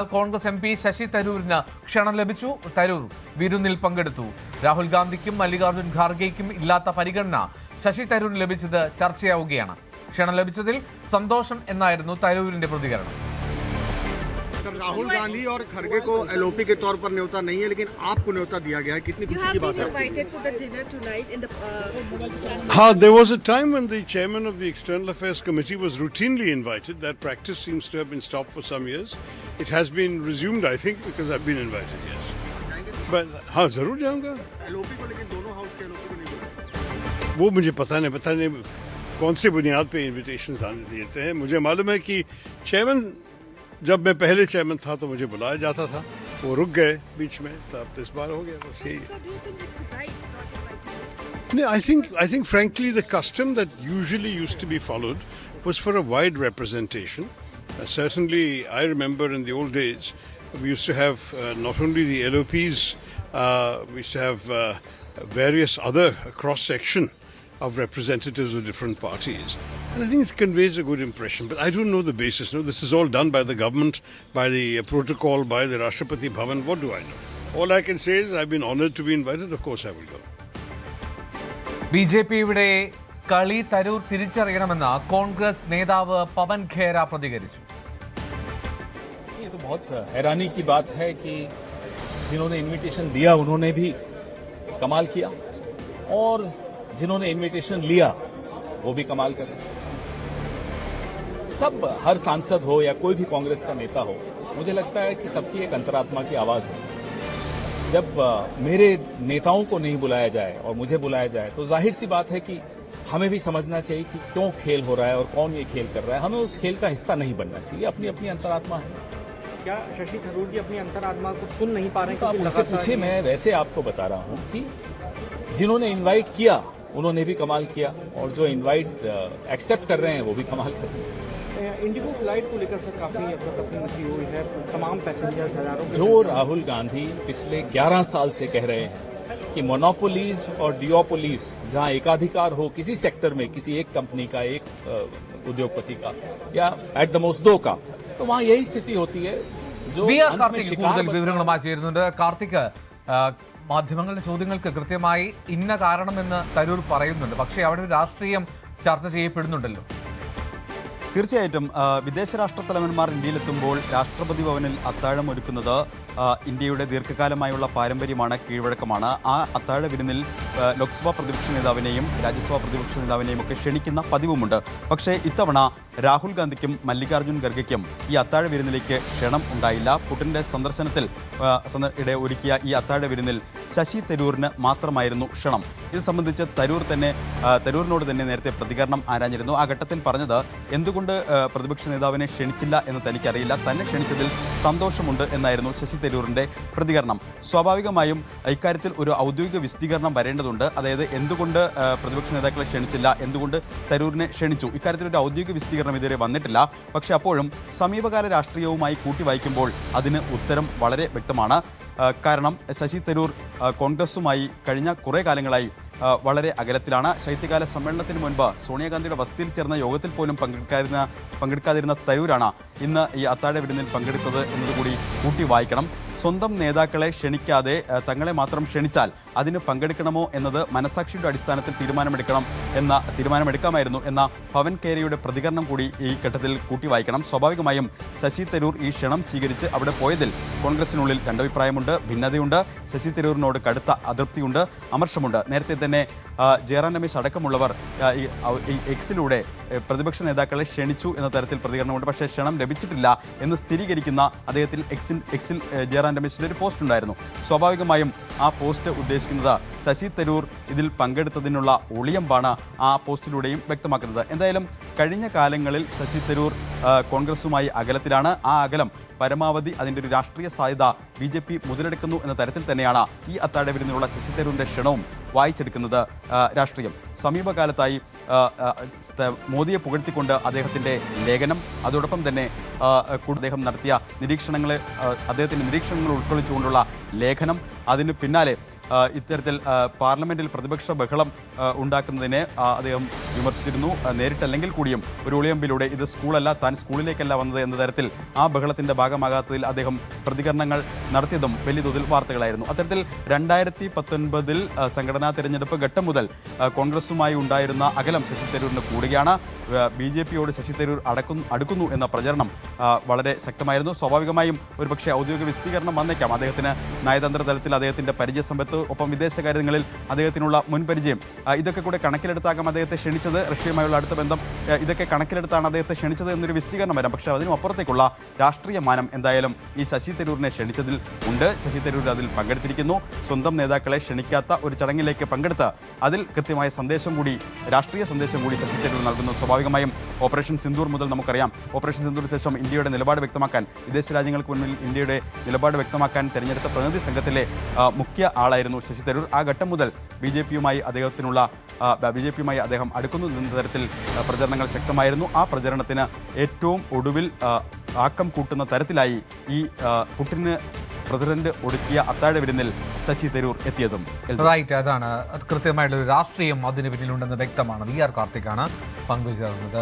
Congress M P Sasi തരൂരിന് ക്ഷണം ലഭിച്ചു. തരൂർ വിരുന്നിൽ പങ്കെടുത്തു. രാഹുൽ ഗാന്ധിക്കും മല്ലികാർജ്ജുൻ ഖാർഗെയ്ക്കും ഇല്ലാത്ത പരിഗണന ശശി തരൂരിന് ലഭിച്ചത് ചർച്ചയാവുകയാണ്. ക്ഷണം ലഭിച്ചതിൽ സന്തോഷം എന്നായിരുന്നു തരൂരിന്റെ പ്രതികരണം. राहुल गांधी और खरगे को एलओपी के तौर पर न्योता नहीं है, लेकिन आपको न्योता दिया गया है. कितनी खुशी की बात है. हाँ, there was a time when the chairman of the External Affairs Committee was routinely invited. That practice seems to have been stopped for some years. It has been resumed, I think, because I've been invited. Yes. But हाँ, जरूर जाऊँगा. LOP को, लेकिन दोनों house के LOP को नहीं बुलाया. वो मुझे पता नहीं कौन से बुनियाद पे इन्विटेशन देते हैं. मुझे मालूम है कि चेयरमैन, जब मैं पहले चेयरमैन था तो मुझे बुलाया जाता था, वो रुक गए बीच में, तो अब तो इस बार हो गया. बस यही. I think frankly the custom that usually used to be followed was for a wide representation. Certainly I remember in the old days we used to have not only the LOPs, we used to have various other cross-section of representatives of different parties. And I think it conveys a good impression. But I don't know the basis. No, this is all done by the government, by the protocol, by the Rashtrapati Bhavan. What do I know? All I can say is I've been honored to be invited. Of course I will go. ബിജെപിയുടെ കളി തരൂർ തിരിച്ചറിയണമെന്ന് കോൺഗ്രസ് നേതാവ് പവൻ ഖേര പ്രതികരിച്ചു. ये तो बहुत हैरानी की बात है कि जिन्होंने इनविटेशन दिया उन्होंने भी कमाल किया और जिन्होंने इनविटेशन लिया वो भी कमाल कर रहे. सब, हर सांसद हो या कोई भी कांग्रेस का नेता हो, मुझे लगता है कि सबकी एक अंतरात्मा की आवाज हो. जब मेरे नेताओं को नहीं बुलाया जाए और मुझे बुलाया जाए तो जाहिर सी बात है कि हमें भी समझना चाहिए कि क्यों खेल हो रहा है और कौन ये खेल कर रहा है. हमें उस खेल का हिस्सा नहीं बनना चाहिए. अपनी अपनी अंतरात्मा है. क्या शशि थरूर जी अपनी अंतरात्मा को सुन नहीं पा रहे हैं? तो आप मुझसे पूछे, मैं वैसे आपको बता रहा हूं कि जिन्होंने इनवाइट किया उन्होंने भी कमाल किया और जो इनवाइट एक्सेप्ट कर रहे हैं वो भी कमाल कर रहे हैं. इंडिगो फ्लाइट को लेकर सर काफी अफरा-तफरी हुई है. तमाम पैसेंजर हजारों जो राहुल गांधी पिछले 11 साल से कह रहे हैं कि मोनोपोलीज और डिओपोलीज, जहां एकाधिकार हो किसी सेक्टर में, किसी एक कंपनी का, एक उद्योगपति का या एट द मोस्ट दो का, तो वहां यही स्थिति होती है. जो കാർത്തിക് കൂടുതൽ വിവരങ്ങളുമായി ചേരുന്നുണ്ട്. കാർത്തിക്, മാധ്യമങ്ങളുടെ ചോദ്യങ്ങൾക്ക് കൃത്യമായി ഇന്ന കാരണമെന്ന് തരൂർ പറയുന്നുണ്ട്, പക്ഷേ അവിടെ ഒരു രാഷ്ട്രീയം ചർച്ച ചെയ്യപ്പെടുന്നുണ്ടല്ലോ. തീർച്ചയായിട്ടും വിദേശ രാഷ്ട്രത്തലവന്മാർ ഇന്ത്യയിലെത്തുമ്പോൾ രാഷ്ട്രപതി ഭവനിൽ അത്താഴം ഒരുക്കുന്നത് ഇന്ത്യയുടെ ദീർഘകാലമായുള്ള പാരമ്പര്യമാണ്, കീഴ്വഴക്കമാണ്. ആ അത്താഴ വിരുന്നിൽ ലോക്സഭാ പ്രതിപക്ഷ നേതാവിനെയും രാജ്യസഭാ പ്രതിപക്ഷ നേതാവിനെയും ഒക്കെ ക്ഷണിക്കുന്ന പതിവുമുണ്ട്. പക്ഷേ ഇത്തവണ രാഹുൽ ഗാന്ധിക്കും മല്ലികാർജ്ജുൻ ഖർഗെയ്ക്കും ഈ അത്താഴ വിരുന്നിലേക്ക് ക്ഷണം ഉണ്ടായില്ല. പുടിൻ്റെ സന്ദർശനത്തിൽ ഇടെ ഒരുക്കിയ ഈ അത്താഴ വിരുന്നിൽ ശശി തരൂരിന് മാത്രമായിരുന്നു ക്ഷണം. ഇത് സംബന്ധിച്ച് തരൂരിനോട് തന്നെ നേരത്തെ പ്രതികരണം ആരാഞ്ഞിരുന്നു. ആ ഘട്ടത്തിൽ പറഞ്ഞത് എന്തുകൊണ്ട് പ്രതിപക്ഷ നേതാവിനെ ക്ഷണിച്ചില്ല എന്ന് തനിക്കറിയില്ല, തന്നെ ക്ഷണിച്ചതിൽ സന്തോഷമുണ്ട് എന്നായിരുന്നു ശശി തരൂരിൻ്റെ പ്രതികരണം. സ്വാഭാവികമായും ഇക്കാര്യത്തിൽ ഒരു ഔദ്യോഗിക വിശദീകരണം വരേണ്ടതുണ്ട്. അതായത് എന്തുകൊണ്ട് പ്രതിപക്ഷ നേതാക്കളെ ക്ഷണിച്ചില്ല, എന്തുകൊണ്ട് തരൂരിനെ ക്ഷണിച്ചു, ഇക്കാര്യത്തിൽ ഒരു ഔദ്യോഗിക വിശദീകരണം ഇതുവരെ വന്നിട്ടില്ല. പക്ഷേ അപ്പോഴും സമീപകാല രാഷ്ട്രീയവുമായി കൂട്ടി വായിക്കുമ്പോൾ അതിന് ഉത്തരം വളരെ വ്യക്തമാണ്. കാരണം ശശി തരൂർ കോൺഗ്രസുമായി കഴിഞ്ഞ കുറേ കാലങ്ങളായി വളരെ അകലത്തിലാണ്. ശൈത്യകാല സമ്മേളനത്തിന് മുൻപ് സോണിയാഗാന്ധിയുടെ വസതിയിൽ ചേർന്ന യോഗത്തിൽ പോലും പങ്കെടുക്കാതിരുന്ന തരൂരാണ് ഇന്ന് ഈ അത്താഴ വിരുന്നിൽ പങ്കെടുത്തത് എന്നതുകൂടി കൂട്ടി വായിക്കണം. സ്വന്തം നേതാക്കളെ ക്ഷണിക്കാതെ തങ്ങളെ മാത്രം ക്ഷണിച്ചാൽ അതിന് പങ്കെടുക്കണമോ എന്നത് മനസാക്ഷിയുടെ അടിസ്ഥാനത്തിൽ തീരുമാനമെടുക്കാമായിരുന്നു എന്ന പവൻ ഖേരയുടെ പ്രതികരണം കൂടി ഈ ഘട്ടത്തിൽ കൂട്ടി വായിക്കണം. സ്വാഭാവികമായും ശശി തരൂർ ഈ ക്ഷണം സ്വീകരിച്ച് അവിടെ പോയതിൽ കോൺഗ്രസിനുള്ളിൽ രണ്ടഭിപ്രായമുണ്ട്, ഭിന്നതയുണ്ട്. ശശി തരൂരിനോട് കടുത്ത അതൃപ്തിയുണ്ട്, അമർഷമുണ്ട്. നേരത്തെ തന്നെ ജയറാം രമേശ് അടക്കമുള്ളവർ ഈ എക്സിലൂടെ പ്രതിപക്ഷ നേതാക്കളെ ക്ഷണിച്ചു എന്ന തരത്തിൽ പ്രതികരണമുണ്ട്. പക്ഷേ ക്ഷണം ലഭിച്ചിട്ടില്ല എന്ന് സ്ഥിരീകരിക്കുന്ന അദ്ദേഹത്തിൽ എക്സിൽ ജയറാം രമേശിൻ്റെ ഒരു പോസ്റ്റ് ഉണ്ടായിരുന്നു. സ്വാഭാവികമായും ആ പോസ്റ്റ് ഉദ്ദേശിക്കുന്നത് ശശി തരൂർ ഇതിൽ പങ്കെടുത്തതിനുള്ള ഒളിയമ്പാണ് ആ പോസ്റ്റിലൂടെയും വ്യക്തമാക്കുന്നത്. എന്തായാലും കഴിഞ്ഞ കാലങ്ങളിൽ ശശി തരൂർ കോൺഗ്രസുമായി അകലത്തിലാണ്. ആ അകലം പരമാവധി അതിൻ്റെ ഒരു രാഷ്ട്രീയ സാധ്യത BJP മുതലെടുക്കുന്നു എന്ന തരത്തിൽ തന്നെയാണ് ഈ അത്താഴ വിരുന്നിലുള്ള ശശി തരൂരിൻ്റെ ക്ഷണവും വായിച്ചെടുക്കുന്നത് രാഷ്ട്രീയം. സമീപകാലത്തായി മോദിയെ പുകഴ്ത്തിക്കൊണ്ട് അദ്ദേഹത്തിൻ്റെ ലേഖനം, അതോടൊപ്പം തന്നെ അദ്ദേഹം നടത്തിയ നിരീക്ഷണങ്ങൾ ഉൾക്കൊള്ളിച്ചുകൊണ്ടുള്ള ലേഖനം, അതിന് പിന്നാലെ ഇത്തരത്തിൽ പാർലമെന്റിൽ പ്രതിപക്ഷ ബഹളം ഉണ്ടാക്കുന്നതിനെ അദ്ദേഹം വിമർശിച്ചിരുന്നു. നേരിട്ടല്ലെങ്കിൽ കൂടിയും ഒരു ഒളിയമ്പിലൂടെ ഇത് സ്കൂളല്ല, താൻ സ്കൂളിലേക്കല്ല വന്നത് എന്ന തരത്തിൽ ആ ബഹളത്തിന്റെ ഭാഗമാകാത്തതിൽ അദ്ദേഹം പ്രതികരണങ്ങൾ നടത്തിയതും വലിയ തോതിൽ വാർത്തകളായിരുന്നു. അത്തരത്തിൽ 2019 സംഘടനാ തെരഞ്ഞെടുപ്പ് ഘട്ടം മുതൽ കോൺഗ്രസുമായി ഉണ്ടായിരുന്ന അകലം ശശി തരൂരിന് കൂടുകയാണ്. BJPയോട് ശശി തരൂർ അടുക്കുന്നു എന്ന പ്രചരണം വളരെ ശക്തമായിരുന്നു. സ്വാഭാവികമായും ഒരുപക്ഷെ ഔദ്യോഗിക വിശദീകരണം വന്നേക്കാം. അദ്ദേഹത്തിന് നയതന്ത്ര തലത്തിൽ അദ്ദേഹത്തിൻ്റെ പരിചയസമ്പത്ത്, ഒപ്പം വിദേശകാര്യങ്ങളിൽ അദ്ദേഹത്തിനുള്ള മുൻപരിചയം, ഇതൊക്കെ കൂടെ കണക്കിലെടുത്താകാം അദ്ദേഹത്തെ ക്ഷണിച്ചത്. റഷ്യയുമായുള്ള അടുത്ത ബന്ധം, ഇതൊക്കെ കണക്കിലെടുത്താണ് അദ്ദേഹത്തെ ക്ഷണിച്ചത് എന്നൊരു വിശദീകരണം വരാം. പക്ഷേ അതിനും അപ്പുറത്തേക്കുള്ള രാഷ്ട്രീയ മാനം എന്തായാലും ഈ ശശി തരൂരിനെ ക്ഷണിച്ചതിൽ ഉണ്ട്. ശശി തരൂർ അതിൽ പങ്കെടുത്തിരിക്കുന്നു. സ്വന്തം നേതാക്കളെ ക്ഷണിക്കാത്ത ഒരു ചടങ്ങിലേക്ക് പങ്കെടുത്ത് അതിൽ കൃത്യമായ സന്ദേശം കൂടി, രാഷ്ട്രീയ സന്ദേശം കൂടി ശശി തരൂർ നൽകുന്നു. സ്വാഭാവികമായും ഓപ്പറേഷൻ സിന്ദൂർ മുതൽ നമുക്കറിയാം, ഓപ്പറേഷൻ സിന്ദൂറിന് ശേഷം ഇന്ത്യയുടെ നിലപാട് വ്യക്തമാക്കാൻ, വിദേശ രാജ്യങ്ങൾക്ക് മുന്നിൽ ഇന്ത്യയുടെ നിലപാട് വ്യക്തമാക്കാൻ തെരഞ്ഞെടുത്ത പ്രതിനിധി സംഘത്തിലെ മുഖ്യ ആളായിരുന്നു ശശി തരൂർ. ആ ഘട്ടം മുതൽ BJPയുമായി അദ്ദേഹം അടുക്കുന്നു എന്ന തരത്തിൽ പ്രചരണങ്ങൾ ശക്തമായിരുന്നു. ആ പ്രചരണത്തിന് ഏറ്റവും ഒടുവിൽ ആക്കം കൂട്ടുന്ന തരത്തിലായി ഈ പുടിന് പ്രസിഡന്റ് ഒടുക്കിയ അത്താഴ വിരുന്നിൽ ശശി തരൂർ എത്തിയതും. റൈറ്റ്, അതാണ് കൃത്യമായിട്ടുള്ള ഒരു രാഷ്ട്രീയം അതിന് പിന്നിലുണ്ടെന്ന് വ്യക്തമാണ്. VR കാർത്തിക്കാണ് പങ്കുചേർന്നത്.